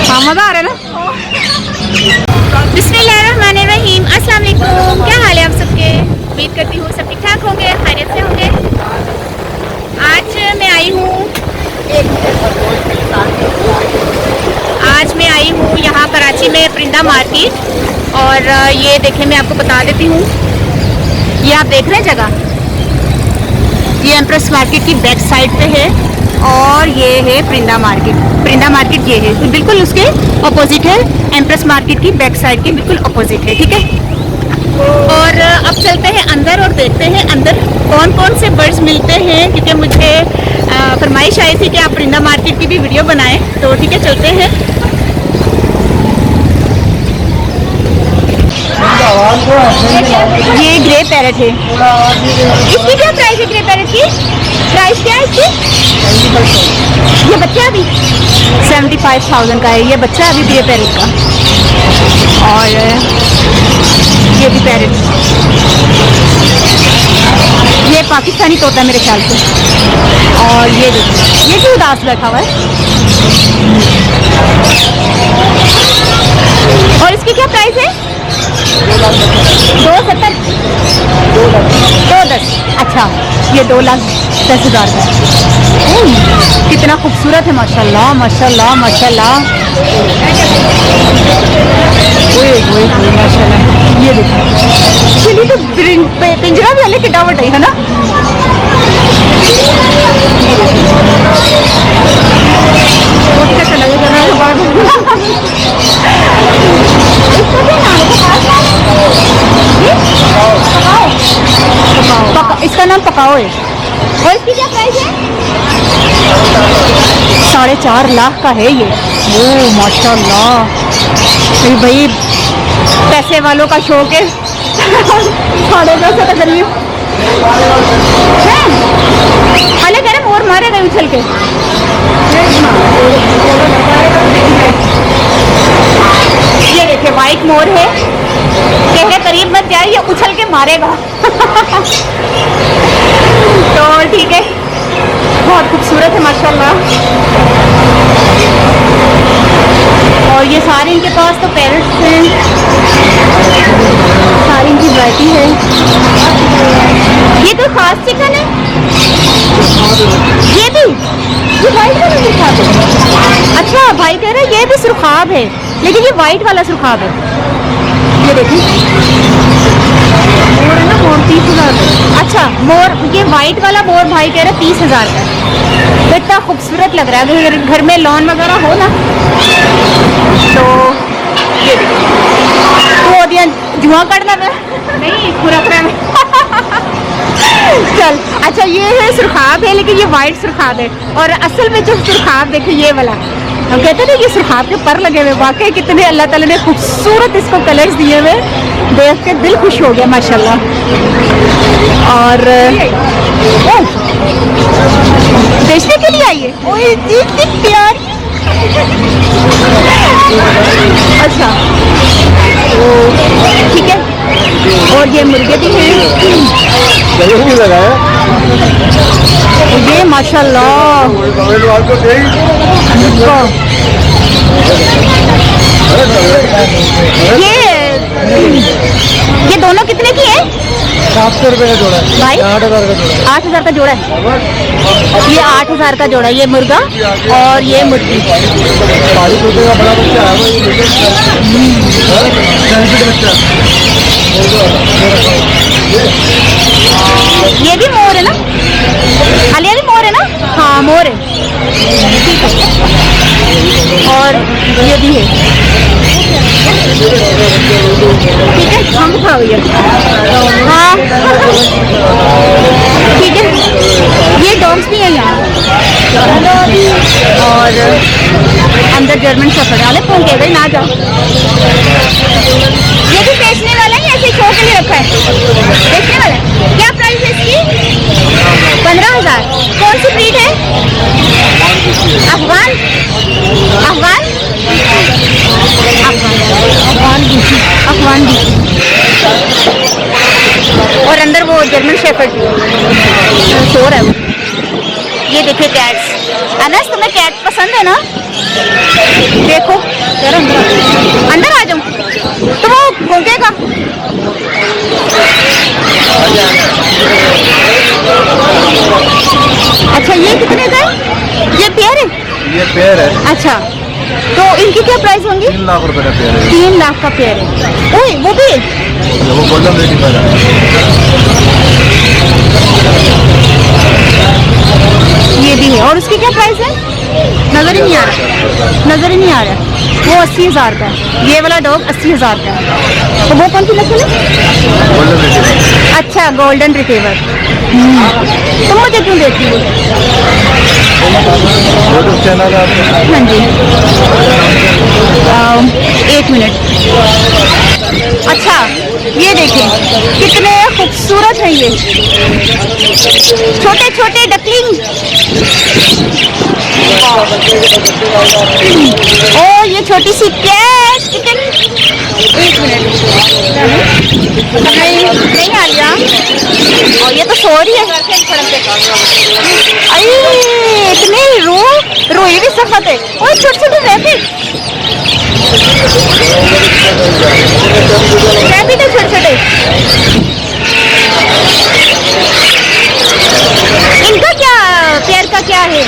हाँ मजा आ रहा है ना। बिस्मिल्लाहिर्रहमानिर्रहीम, अस्सलाम वालेकुम। क्या हाल है आप सबके? उम्मीद करती हूँ सब ठीक ठाक होंगे, खैरियत से होंगे। आज मैं आई हूँ यहाँ कराची में परिंदा मार्केट। और ये देखें, मैं आपको बता देती हूँ, ये आप देख रहे हैं जगह, ये एम्प्रेस मार्केट की बैक साइड पे है और ये है परिंदा मार्केट। परिंदा मार्केट ये है, तो बिल्कुल उसके अपोजिट है, एम्प्रेस मार्केट की बैक साइड के बिल्कुल अपोजिट है, ठीक है। और अब चलते हैं अंदर और देखते हैं अंदर कौन कौन से बर्ड्स मिलते हैं, क्योंकि मुझे फरमाइश आई थी कि आप परिंदा मार्केट की भी वीडियो बनाएं, तो ठीक है चलते हैं। ये ग्रे पैरेट है, इसकी क्या प्राइस है? ग्रे पैरेट की प्राइस क्या है इसकी? ये बच्चा अभी 75,000 का है, ये बच्चा अभी ग्रे पैरेट का। और ये भी पैरेट, ये पाकिस्तानी तोता मेरे ख्याल से। और ये देखिए, ये क्यों उदास बैठा हुआ है? और इसकी क्या प्राइस है? 270, 210। अच्छा, ये 2,10,000 का है। कितना खूबसूरत है, माशाल्लाह माशाल्लाह माशाल्लाह। माशाल्लाह, ये देखो, चलिए तो पिंजरा भी अलग किटावट है ना। कैसा लगेगा ना इसका नाम पकाओ है। और इसकी क्या प्राइस है? 4.5 लाख का है ये। ओ माशाल्लाह, भाई पैसे वालों का शौक है। 10.5 का करीब अलग है ना। मोर मारेगा उछल के। ये देखिए, वाइट मोर है, कहने करीब मत जाए, ये उछल के मारेगा। तो ठीक है, बहुत खूबसूरत है माशाल्लाह। और ये सारे इनके पास तो पैरेट्स हैं, सारी इनकी वैरायटी है। ये तो खास चिकन है, ये भी, ये वाइट वाला सुरखाब है। अच्छा, भाई कह रहे हैं ये भी सुरखाब है, लेकिन ये वाइट वाला सुरखाब है। ये देखिए, मोर है ना, मोर 30,000। अच्छा, मोर, ये वाइट वाला मोर भाई कह रहे 30,000 का। इतना खूबसूरत लग रहा है, अगर घर में लॉन वगैरह हो ना तो। ये देखिए, वो दिया जुआ काटना में नहीं, पूरा में। चल, अच्छा, ये है सुरखाब है, लेकिन ये वाइट सुरखाब है। और असल में जो सुरखाब देखिए ये वाला, हम कहते थे ये सुरखाब के पर लगे हुए, वाकई कितने अल्लाह ताला ने खूबसूरत इसको कलर्स दिए हुए, देख के दिल खुश हो गया माशाल्लाह। और बेचने के लिए आई है, ओए इतनी प्यारी। अच्छा, ठीक है। और ये मुर्गे भी हैं, ये माशाल्लाह। ये दोनों कितने की है? 700 रुपये का जोड़ा है भाई। 8,000 का जोड़ा। 8,000 का जोड़ा है। ये 8,000 का जोड़ा, ये मुर्गा और ये मुर्गी। ये भी मोर है ना, अलिया भी मोर है ना। हाँ, मोर है, ठीक है। और ये भी है, ठीक है। हम खा भैया, हाँ ठीक है। ये डॉग्स भी है यहाँ। और अंदर जर्मन शेफर्ड वाले फोन के भाई ना जाओ। ये भी बेचने वाला है, ऐसे शो के लिए रखा है, बेचने वाला है। क्या प्राइस है इसकी? 15,000। कौन सी ब्रीड है? अफगान अफगान अफगान और अंदर वो जर्मन शेफर्ड शोर है वो। ये देखिए कैट्स। अनस तुम्हें कैट पसंद है ना? देखो अंदर आ जाऊं तो वो भौंकेगा। अच्छा ये कितने का है? ये पेयर है? ये पेयर है। अच्छा तो इनकी क्या प्राइस होंगी? 3 लाख रुपए का पेयर है। 3 लाख का पेयर है। ओए वो भी है? वो गोल्डन रेटिफाइड है। ये भी है। और उसकी क्या प्राइस है? नजर ही नहीं आ रहा, नजर ही नहीं आ रहा। वो 80,000 का है। ये वाला डॉग 80,000 का है। तो वो कौन सी नस्ल है? Golden ratified. अच्छा गोल्डन रिट्रीवर। तुम मुझे क्यों देती हो? यूट्यूब चैनल है आपका? हाँ जी। 1 मिनट। अच्छा ये देखें कितने खूबसूरत हैं ये छोटे छोटे डकलिंग। ओ ये छोटी सी कैट कितन। 1 मिनट। नहीं आ लिया। और ये तो सो रही है। अरे इतने रोई भी सफत है। और छोटे छोटे रैबिट है छोटे छोटे। इनका क्या पेयर का क्या है?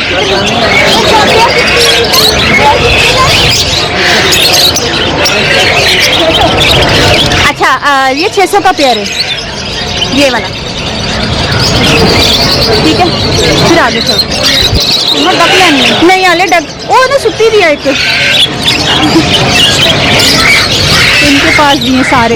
अच्छा ये 600 का पेयर है ये वाला। ठीक है फिर आगे चलो। नहीं आले डक ओ ना सुट्टी दिया एक। इनके पास भी हैं सारे।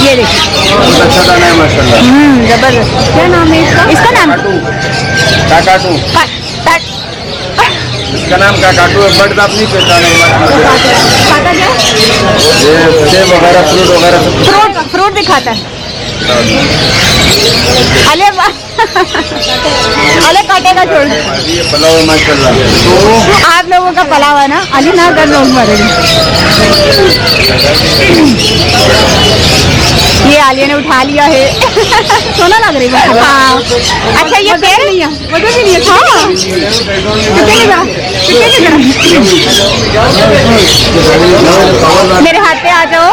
ये देखिए अच्छा गाना है माशाल्लाह। जबरदस्त। क्या नाम है इसका? इसका नाम काकाटू। इसका नाम काकाटू है। बट आप नहीं पहचाने। खाता क्या? ये सेब वगैरह फ्रूट वगैरह सब फ्रूट भी खाता है। अले अले काटेगा छोड़। ये पलाव है माशाल्लाह। आप लोगों का पलाव है ना अली ना कर लोग मरेंगे। ये आलिया ने उठा लिया है। सोना लग रही है। हाँ अच्छा ये पेड़ नहीं है वजह भी नहीं है। हाँ मेरे हाथ पे आ जाओ।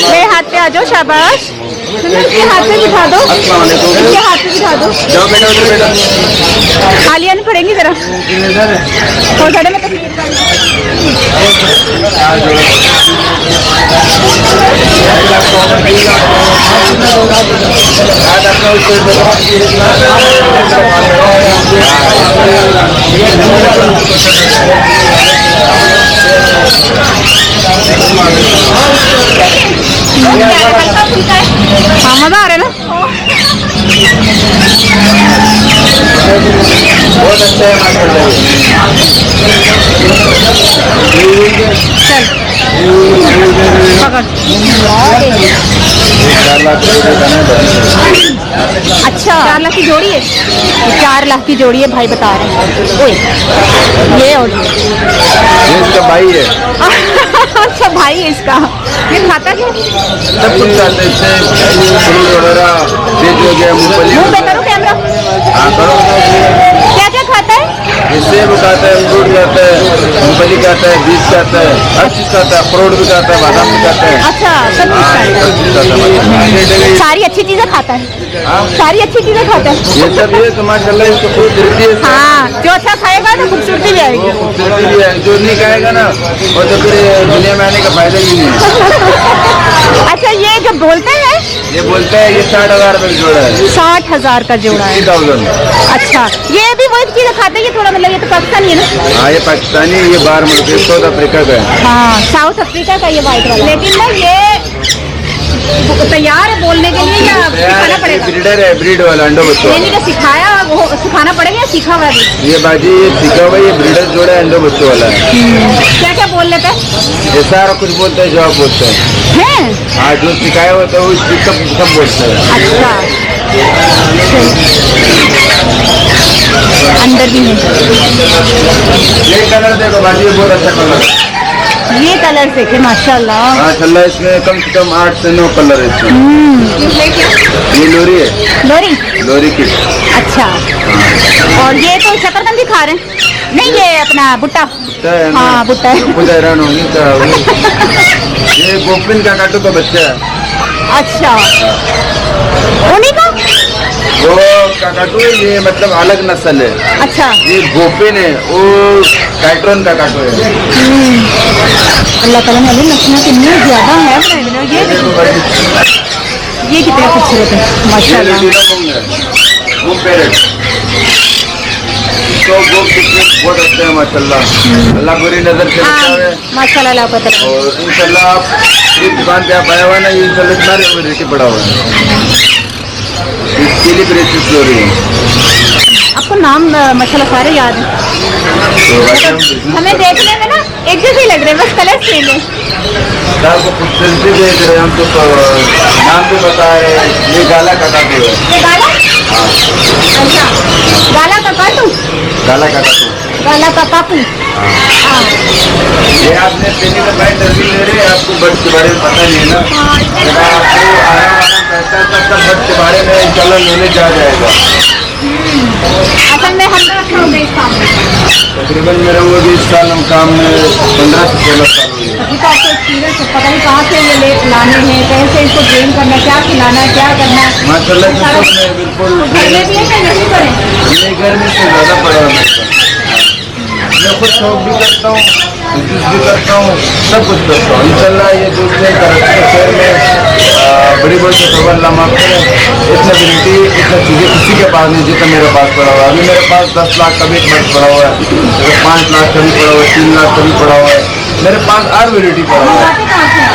मेरे हाथ पे आ जाओ शाबाश। इसके हाथ पे बिठा दो। इसके हाथ पे बिठा दो। जाओ बेटा उधर बेटा। आलिया नहीं पड़ेंगी जरा और साढ़े में तस्वीर हाँ मजा आ रहा है ना। बहुत अच्छा है माशाल्लाह। चल पकड़। 4 लाख रुपए का है। अच्छा 4 लाख की जोड़ी है। 4 लाख की जोड़ी है भाई बता रहे हैं। ओए ये और ये इसका भाई है। अच्छा भाई है इसका। ये खाता क्या? सब कुछ खाते हैं। फ्रूट वगैरह बीज हो गया मूंगफली। मुंह पे करो कैमरा। हाँ करो। क्या क्या खाता है? सेब खाता है फ्रूट खाता है मूंगफली खाता है बीज खाता है हर चीज खाता है। फ्रूट भी खाता है बादाम भी खाता है। अच्छा सब कुछ खाता है। सारी अच्छी चीजें खाता है। सारी अच्छी चीजें खाता है। ये सब ये तो माशाल्लाह इसको खूबसूरती है। हाँ जो अच्छा खाएगा तो खूबसूरती भी आएगी। खूबसूरती भी है। जो नहीं खाएगा ना वो तो फिर दुनिया में आने का फायदा ही नहीं है। अच्छा ये जो बोलते हैं ये बोलता है ये 60,000 रुपए जोड़ा है। 60,000 का जोड़ा है। 60,000। अच्छा ये भी वही चीजें खाते हैं। ये थोड़ा मतलब ये तो पाकिस्तानी है ना। हाँ ये पाकिस्तानी ये बाहर मुल्क साउथ अफ्रीका का है। हाँ साउथ अफ्रीका का ये वाइट वाला। लेकिन ना ये तैयार है बोलने के लिए या सिखाना पड़ेगा? ब्रीडर है, ब्रीड वाला अंडो बच्चों यानी कि सिखाया वो सिखाना पड़ेगा या सीखा हुआ भी? ये बाजी ये सीखा हुआ ये ब्रीडर जोड़ा है, अंडो बच्चों वाला है। क्या क्या बोल लेते हैं? ये सारा कुछ बोलते हैं, जवाब बोलते हैं। हैं? हाँ, जो सिखाया होता है वो सब बोलते हैं। अच्छा, अंदर भी है। ये कलर देखो बाजी, ये बहुत अच्छा कलर है। ये कलर देखे माशाल्लाह। माशाल्लाह, इसमें कम से कम 8 से 9 कलर है इसमें। ये लोरी है, लोरी। लोरी की। अच्छा, और ये तो शकरकंदी खा रहे हैं? नहीं, ये अपना भुट्टा। हाँ, भुट्टा है। खुद हैरान होंगी क्या होगी। ये गोपिन का काटू का बच्चा है। अच्छा, उन्हीं का? वो काकाटू है, ये मतलब अलग नस्ल है। अच्छा, ये गोपिन है, वो कैट्रॉन का काटू है। अल्लाह ताला ने नस्लें कितनी ज्यादा है। ये कितने खूबसूरत है माशाल्लाह। वो पैरेट तो वो कितने बहुत अच्छे हैं माशाल्लाह। अल्लाह बुरी नजर से बचावे माशाल्लाह। और इंशाल्लाह आप इस दुकान पे आप आया हुआ ना, ये इंशाल्लाह इतना रेट पड़ा हुआ है। इसके लिए प्रेसिस हो रही है। आपको नाम माशाल्लाह सारे याद है। हमें देखने में ना एक जैसे लग रहे हैं, बस कलर सेम है। आपको खूबसूरती देख रहे हैं हम तो, नाम भी बता रहे हैं। ये गाला का काटू है। ये गाला? अच्छा, गाला का काटू। गाला का काटू, गाला का काटू। हाँ, ये आपने पहले का भाई इंटरव्यू ले रहे हैं, आपको बर्ड के बारे में पता नहीं है ना। जब आपको आराम कहता है तब बर्ड के बारे में इंशाल्लाह नॉलेज आ जाएगा। असल में हम रखा होंगे इस काम में। तकरीबन मेरा वो भी इस साल हम काम में 15 से 16 साल हुए। अभी तो आपको एक्सपीरियंस है, पता नहीं कहाँ से ये ले लाने हैं, कैसे इसको ट्रेन करना है, क्या खिलाना है, क्या करना है। माशाल्लाह बिल्कुल घर में भी है क्या यहीं पर है? ये गर्मी से ज़्यादा पड़ा हुआ है। मैं खुद शौक भी करता हूँ, बिजनेस भी करता हूँ, सब कुछ करता हूँ। इंशाल्लाह ये दूसरे कराची के शहर में बड़ी बड़ी खबर ला मांगते हैं। इतना वैरायटी, इतना चीज़ें किसी के पास नहीं जितना मेरे पास पड़ा हुआ है। अभी मेरे पास 10 लाख का भी एक बर्ड पड़ा हुआ है, 5 लाख का भी पड़ा हुआ है, 3 लाख का भी पड़ा हुआ है। मेरे पास और वैरायटी पड़ा हुआ है। बातें कहाँ से हैं?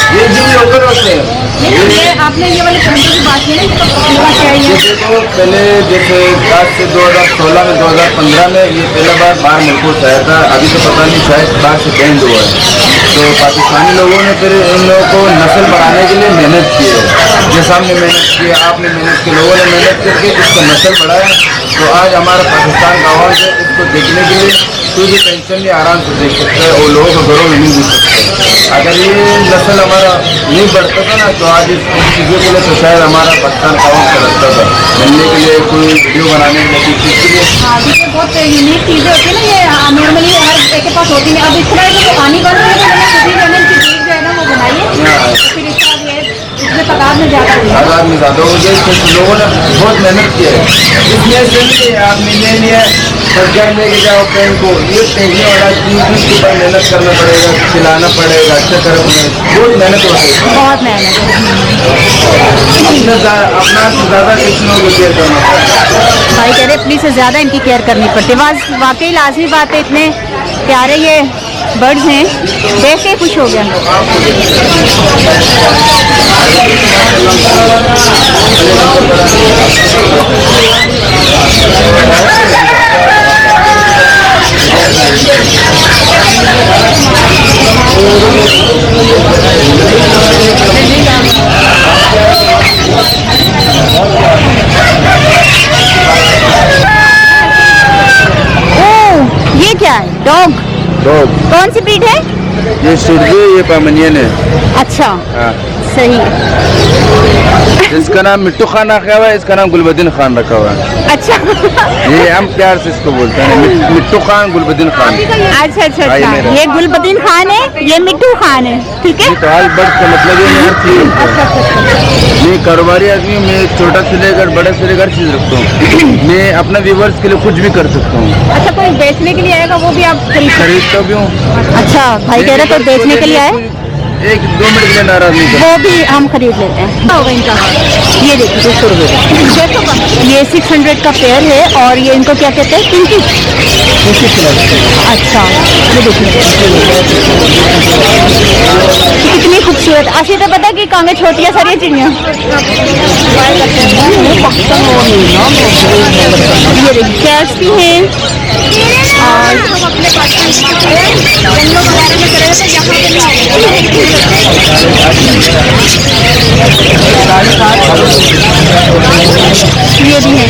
ये जो लोकल होते हैं, नहीं, ये आपने ये वाले खंडों की बात की ना, इसका पूरा क्या है ये ये? देखो पहले जैसे आज से 2016 में 2015 में ये पहला बार बाहर मुल्कों से आया था। अभी तो पता नहीं, शायद बाहर से बैंड हुआ है। तो पाकिस्तानी लोगों ने फिर इन लोगों को नस्ल बढ़ाने के लिए मेहनत की है। जैसा हमने मेहनत की, आपने मेहनत की, लोगों ने मेहनत करके इसको नस्ल बढ़ाया। तो आज हमारा पाकिस्तान का आवाज़ है, इसको देखने के लिए कोई भी टेंशन नहीं, आराम से देख सकते हैं और लोगों को घरों में नहीं दिख सकते। अगर ये नस्ल हमारा नहीं बढ़ता था ना, तो आज इस चीज़ों के लिए तो शायद हमारा पाकिस्तान काउंट करता था मिलने के लिए, कोई वीडियो बनाने के लिए, किसी चीज़ के लिए। हाँ, ये बहुत यूनिक चीज़ें होती है ना, ये नॉर्मली हर एक के पास होती नहीं। अब इस तरह की पानी बंद है तो मैंने खुद ही चैनल की चीज़ जो है ना वो बनाइए, फिर इसका ये इसमें तादाद में ज़्यादा हुई है। आज़ाद में ज़्यादा हो गई, तो लोगों ने बहुत मेहनत की है। इसमें से नहीं आपने ले लिया घर लेके जाओ पेन को, ये फेंकने वाला चीज़ इसके ऊपर मेहनत करना पड़ेगा, खिलाना पड़ेगा, अच्छा करना पड़ेगा, बहुत मेहनत होती है। बहुत मेहनत है। अपना से ज़्यादा कितनों को केयर करना पड़ेगा। भाई कह रहे अपनी से ज़्यादा इनकी केयर करनी पड़ती है। वाकई लाजमी बात है, इतने प्यारे ये बर्ड्स हैं, देख के खुश हो गया। ओह, ये क्या है? डॉग? डॉग, कौन सी ब्रीड है? ये सुर्दी, ये पामनियन है। अच्छा, हाँ, सही है। इसका नाम मिट्टू खान रखा हुआ है, इसका नाम गुलबदीन खान रखा हुआ है। अच्छा ये हम प्यार से इसको बोलते हैं, मिट्टू खान, गुलबदीन खान। अच्छा अच्छा भाई अच्छा, मेरा। ये गुलबदीन खान है, ये मिट्टू खान है, ठीक है। ये तो हाल बर्ड का मतलब ये मैं हर चीज़ रखता अच्छा हूँ। अच्छा अच्छा। मैं कारोबारी आदमी हूँ, मैं छोटा से लेकर बड़ा से लेकर हर चीज़ रखता हूँ। मैं अपना व्यूवर्स के लिए कुछ भी कर सकता हूँ, अच्छा, कोई बेचने के लिए आएगा वो भी आप खरीदता भी हूँ। अच्छा, भाई कह रहे तो बेचने के लिए आए, 1-2 मिनट के लिए नाराज नहीं करता। वो भी हम खरीद लेते हैं। क्या होगा इनका? ये देखिए 600 रुपये का। ये 600 का पेयर है, और ये इनको क्या कहते हैं? पिंकी। अच्छा, ये देखिए कितनी कितनी खूबसूरत। आशी तो पता कि कांगे छोटी है सारी चिड़ियाँ। ये देखिए कैट्स भी हैं और ये भी हैं।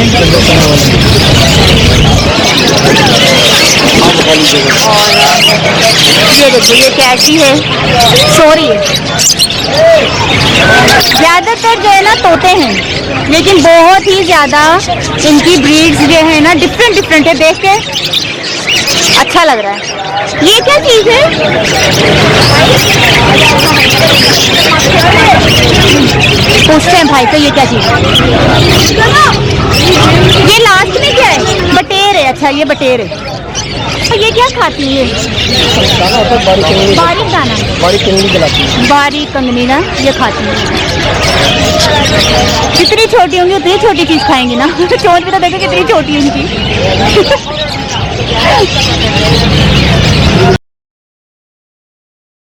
ये देखिए ये कैट ही है, सो रही है। ज्यादातर जो है ना तोते हैं, लेकिन बहुत ही ज्यादा इनकी ब्रीड्स जो है ना डिफरेंट डिफरेंट है। देख के अच्छा लग रहा है। ये क्या चीज है? पूछते हैं भाई को ये क्या चीज है। ये लास्ट में क्या है? बटेर है। अच्छा ये बटेर है। ये क्या खाती है? बारीक दाना, बारीक कंगनी खिलाती है। बारीक कंगनी ना ये खाती है। जितनी छोटी होंगी उतनी छोटी चीज खाएंगी ना। चोंच भी तो देखो कितनी छोटी है इनकी।